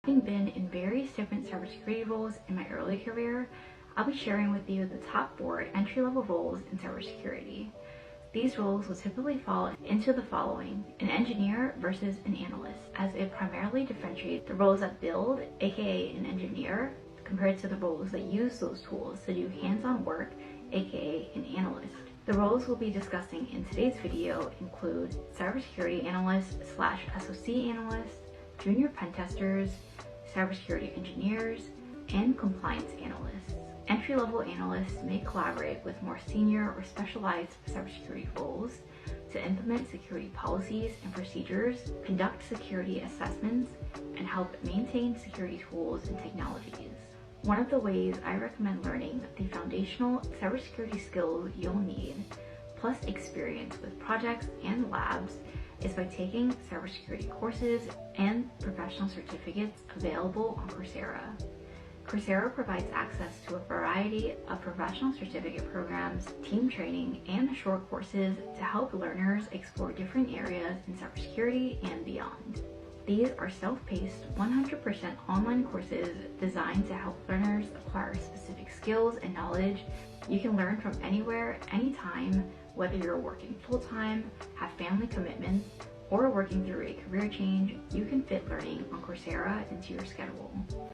Having been in various different cybersecurity roles in my early career, I'll be sharing with you the top 4 entry-level roles in cybersecurity. These roles will typically fall into the following: an engineer versus an analyst, as it primarily differentiates the roles that build, aka an engineer, compared to the roles that use those tools to do hands-on work, aka an analyst. The roles we'll be discussing in today's video include cybersecurity analyst / SOC analyst, junior pen testers, cybersecurity engineers, and compliance analysts. Entry-level analysts may collaborate with more senior or specialized cybersecurity roles to implement security policies and procedures, conduct security assessments, and help maintain security tools and technologies. One of the ways I recommend learning the foundational cybersecurity skills you'll need, plus experience with projects and labs, is by taking cybersecurity courses and professional certificates available on Coursera. Coursera provides access to a variety of professional certificate programs, team training, and short courses to help learners explore different areas in cybersecurity and beyond. These are self-paced, 100% online courses designed to help learners acquire specific skills and knowledge you can learn from anywhere, anytime, whether you're working full-time, have family commitments, or working through a career change. You can fit learning on Coursera into your schedule.